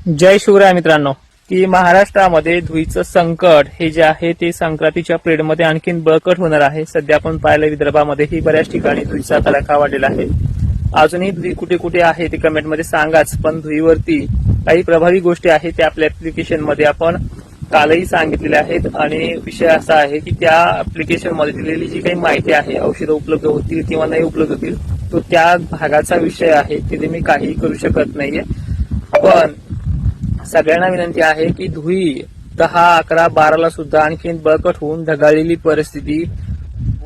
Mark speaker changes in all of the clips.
Speaker 1: जय शिवराय मित्रांनो. की महाराष्ट्रामध्ये धुळीचं संकट हे जे आहे ते संक्रांतीच्या पिरियडमध्ये आणखीन बळकट होणार आहे. सध्या आपण पाहिलं विदर्भामध्येही बऱ्याच ठिकाणी धुळीचा तडाखा वाढलेला आहे. अजूनही धुळी कुठे कुठे आहे ते कमेंटमध्ये सांगाच. पण धुळीवरती काही प्रभावी गोष्टी आहेत त्या आपल्या ऍप्लिकेशनमध्ये आपण कालही सांगितलेल्या आहेत. आणि विषय असा आहे की त्या ऍप्लिकेशनमध्ये दिलेली जी काही माहिती आहे, औषधं उपलब्ध होतील किंवा नाही उपलब्ध होतील, तो त्या भागाचा विषय आहे. तिथे मी काहीही करू शकत नाहीये. पण सगळ्यांना विनंती आहे की धुळी 10, 11, 12 सुद्धा आणखीन बळकट होऊन ढगाळलेली परिस्थिती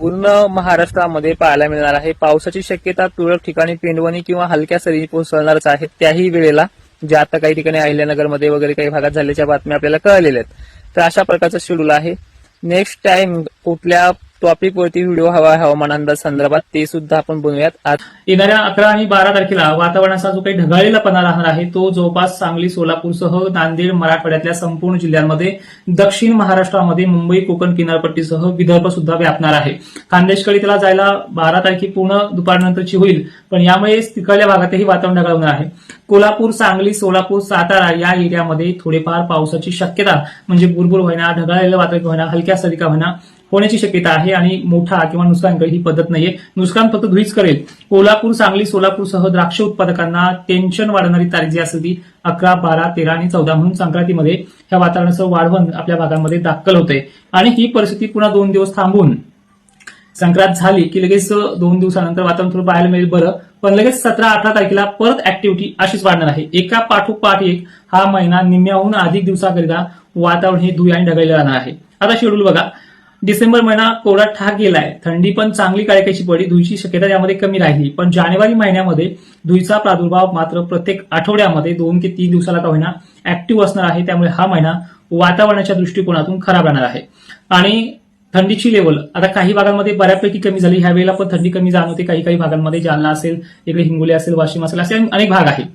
Speaker 1: पूर्ण महाराष्ट्रामध्ये पाहायला मिळणार आहे. पावसाची शक्यता तुरळक ठिकाणी पेंडवणी किंवा हलक्या सरी कोसळणारच आहे. त्याही वेळेला जे आता काही ठिकाणी अहिल्यानगरमध्ये वगैरे काही भागात झाल्याच्या बातम्या आपल्याला कळलेल्या आहेत. तर अशा प्रकारचं शेड्यूल आहे. नेक्स्ट टाइम कुठल्या टॉपिक वरती व्हिडिओ हवा हवामान अंदाज संदर्भात ते सुद्धा आपण बनवूयात.
Speaker 2: येणाऱ्या 11 आणि 12 तारखेला वातावरणाचा जो काही ढगाळलेलापणा राहणार आहे तो जवळपास सांगली, सोलापूरसह नांदेड, मराठवाड्यातल्या संपूर्ण जिल्ह्यांमध्ये, दक्षिण महाराष्ट्रामध्ये, मुंबई, कोकण किनारपट्टीसह विदर्भ सुद्धा व्यापणार आहे. खानदेशकडे त्याला जायला 12 तारखे पूर्ण दुपारनंतरची होईल, पण यामुळे तिकडल्या भागातही वातावरण ढगाळ होणार आहे. कोल्हापूर, सांगली, सोलापूर, सातारा या एरियामध्ये थोडेफार पावसाची शक्यता म्हणजे बुरबुर होईना, ढगाळलेलं वातावरण होईना, हलक्या सरी का होईना होण्याची शक्यता आहे. आणि मोठा किंवा नुकसान करेल ही पद्धत नाहीये. नुकसान फक्त धुळीच करेल. कोल्हापूर, सांगली, सोलापूरसह द्राक्ष उत्पादकांना टेन्शन वाढवणारी तारीख जी असेल ती 11, 12, 13 आणि 14 म्हणून संक्रांतीमध्ये ह्या वातावरणाचं वाढवण आपल्या भागांमध्ये दाखल होतंय. आणि ही परिस्थिती पुन्हा 2 दिवस थांबून संक्रांत झाली की लगेच 2 दिवसानंतर वातावरण थोडं पाहायला मिळेल बरं. पण लगेच 17, 18 तारखेला परत ऍक्टिव्हिटी अशीच वाढणार आहे. एका पाठोपाठ एक हा महिना निम्म्याहून अधिक दिवसाकरिता वातावरण हे धुळी आणि ढगाळले राहणार आहे. आता शेड्यूल बघा. डिसेंबर महिना कोरडा ठाक गेलाय. थंडी पण चांगली काळेकायची पडली. धुळीची शक्यता यामध्ये कमी राहिली. पण जानेवारी महिन्यामध्ये धुळीचा प्रादुर्भाव मात्र प्रत्येक आठवड्यामध्ये 2 ते 3 दिवसाला का होईना ऍक्टिव्ह असणार आहे. त्यामुळे हा महिना वातावरणाच्या दृष्टिकोनातून खराब राहणार आहे. आणि थंडीची लेवल आता काही भागांमध्ये बऱ्यापैकी कमी झाली. ह्या वेळेला पण थंडी कमी जाणवते. काही काही भागांमध्ये जालना असेल, इकडे हिंगोली असेल, वाशिम असेल, असे अनेक भाग आहेत.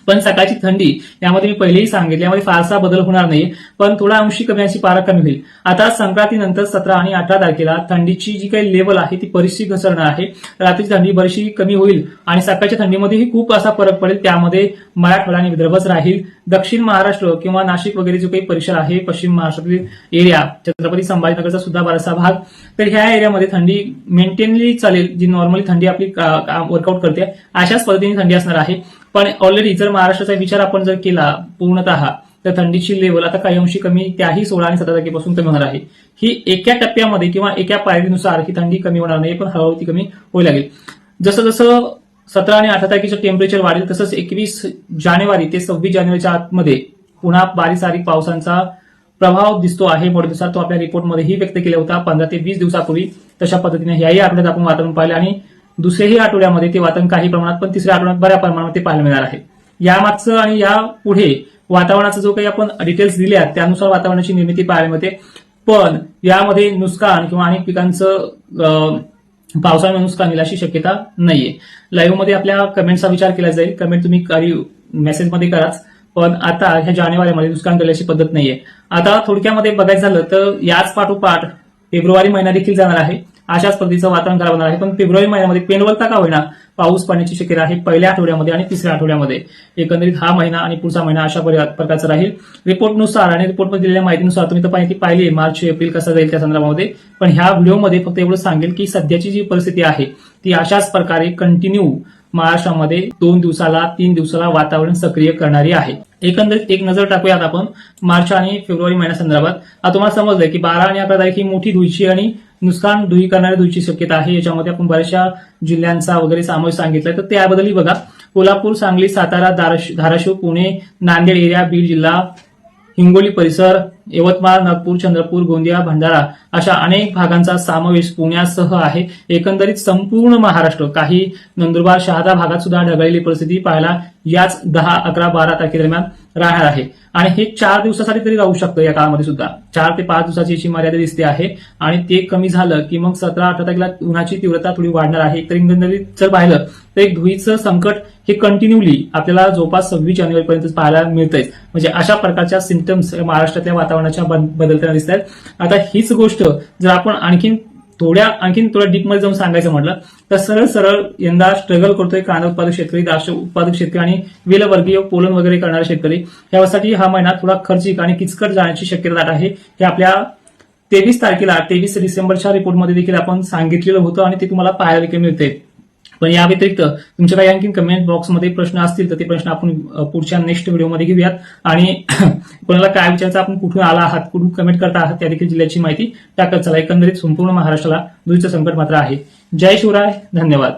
Speaker 2: पण सकाळची थंडी यामध्ये मी पहिलेही सांगितले यामध्ये फारसा बदल होणार नाही, पण थोडा अंशी कमी पारा कमी होईल. आता संक्रांतीनंतर 17 आणि 18 तारखेला थंडीची जी काही लेवल आहे ती बरीचशी घसरणार आहे. रात्रीची थंडी बरीचशी कमी होईल आणि सकाळच्या थंडीमध्येही खूप असा फरक पडेल. त्यामध्ये मराठवाडा आणि विदर्भच राहील. दक्षिण महाराष्ट्र किंवा नाशिक वगैरे जो काही परिसर आहे, पश्चिम महाराष्ट्रातील एरिया, छत्रपती संभाजीनगरचा सुद्धा बराचसा भाग, तर ह्या एरियामध्ये थंडी मेंटेनली चालेल. जी नॉर्मली थंडी आपली वर्कआउट करते अशाच पद्धतीने थंडी असणार आहे. पण ऑलरेडी जर महाराष्ट्राचा विचार आपण जर केला पूर्णतः तर थंडीची लेवल आता काही अंशी कमी, त्याही 16 आणि 17 तारखेपासून कमी होणार आहे. ही एका टप्प्यामध्ये किंवा एका पायरीनुसार ही थंडी कमी होणार नाही, पण हळूहळू ती कमी होऊ लागेल. जसं जसं 17 आणि 18 तारखेचं टेम्परेचर वाढेल तसंच 21 जानेवारी ते 26 जानेवारीच्या आतमध्ये पुन्हा बारीक सारीक पावसांचा प्रभाव दिसतो आहे. मोठ्या तो आपल्या रिपोर्टमध्येही व्यक्त केला होता 15 ते 20 दिवसापूर्वी. तशा पद्धतीने याही आठवड्यात आपण वातावरण पाहिलं आणि दुसऱ्याही आठवड्यामध्ये ते वातावरण काही प्रमाणात, पण तिसऱ्या आठवड्यात बऱ्या प्रमाणात ते पाहायला मिळणार आहे. यामागचं आणि या पुढे वातावरणाचा जो काही आपण डिटेल्स दिल्या त्यानुसार वातावरणाची निर्मिती पाहायला मिळते. पण यामध्ये नुकसान किंवा अनेक पिकांचं पावसामुळे नुकसान होईल अशी शक्यता नाहीये. लाईव्ह मध्ये आपल्या कमेंटचा विचार केला जाईल. कमेंट तुम्ही मेसेजमध्ये कराच. पण आता ह्या जानेवारीमध्ये नुकसान करण्याची पद्धत नाहीये. आता थोडक्यामध्ये बघायचं झालं तर याच पाठोपाठ फेब्रुवारी महिना देखील जाणार आहे. अशाच पद्धतीचं वातावरण खराब होणार आहे. पण फेब्रुवारी महिन्यामध्ये पेनवलता का होईना पाऊस पडण्याची शक्यता आहे पहिल्या आठवड्यामध्ये आणि तिसऱ्या आठवड्यामध्ये. एकंदरीत हा महिना आणि पुढचा महिना अशा प्रकारचा राहील. रिपोर्टनुसार आणि रिपोर्टमध्ये दिलेल्या माहितीनुसार तुम्ही तर माहिती पाहिली आहे मार्च एप्रिल कसं जाईल त्या संदर्भामध्ये. पण ह्या व्हिडिओमध्ये फक्त एवढं सांगेल की सध्याची जी परिस्थिती आहे ती अशाच प्रकारे कंटिन्यू महाराष्ट्रामध्ये 2 दिवसाला 3 दिवसाला वातावरण सक्रिय करणारी आहे. एकंदरीत एक नजर टाकूयात आपण मार्च आणि फेब्रुवारी महिन्यासंदर्भात. आता तुम्हाला समजलंय की 12 आणि 11 तारीख ही मोठी धुळीची आणि नुकसान धुळी करणाऱ्या धुळीची शक्यता आहे. याच्यामध्ये आपण बऱ्याचशा जिल्ह्यांचा वगैरे समावेश सांगितलाय. तर त्याबद्दलही बघा. कोल्हापूर, सांगली, सातारा, धाराशिव, पुणे, नांदेड एरिया, बीड जिल्हा, हिंगोली परिसर, यवतमाळ, नागपूर, चंद्रपूर, गोंदिया, भंडारा अशा अनेक भागांचा समावेश पुण्यासह आहे. एकंदरीत संपूर्ण महाराष्ट्र, काही नंदुरबार, शहादा भागात सुद्धा ढगाळलेली परिस्थिती पाहायला याच 10, 11, 12 तारखेदरम्यान राहणार आहे. आणि हे 4 दिवसासाठी तरी राहू शकतं. या काळामध्ये सुद्धा 4 ते 5 दिवसाची याची मर्यादा दिसते आहे. आणि ते कमी झालं की मग 17, 18 तारखेला उन्हाची तीव्रता थोडी वाढणार आहे. तर एकंदरीत जर पाहिलं तर एक धुळीचं संकट हे कंटिन्युअली आपल्याला जवळपास 26 जानेवारीपर्यंत पाहायला मिळतंय. म्हणजे अशा प्रकारच्या सिम्पटम्स महाराष्ट्रातल्या वातावरणाच्या बदलताना दिसत आहेत. आता हीच गोष्ट जर आपण आणखी थोड्या आणखीन थोड्या डीपमध्ये जाऊन सांगायचं म्हटलं तर सरळ सरळ यंदा स्ट्रगल करतोय कांदा उत्पादक शेतकरी, द्राक्ष उत्पादक शेतकरी आणि वेलवर्गीय पोलन वगैरे करणारे शेतकरी. यासाठी हा महिना थोडा खर्चिक आणि किचकट जाण्याची शक्यता आहे. हे आपल्या 23 डिसेंबरच्या रिपोर्टमध्ये देखील आपण सांगितलेलं होतं आणि ते तुम्हाला पाहायला देखील मिळते. पण या व्यतिरिक्त तुमच्या काही आणखी कमेंट बॉक्समध्ये प्रश्न असतील तर ते प्रश्न आपण पुढच्या नेक्स्ट व्हिडिओमध्ये घेऊयात. आणि कोणाला काय विचारायचं, आपण कुठून आला आहात, कुठून कमेंट करता आहात, त्या देखील जिल्ह्याची माहिती टाकत चला. एकंदरीत संपूर्ण महाराष्ट्राला धुळीचं संकट मात्र आहे. जय शिवराय, धन्यवाद.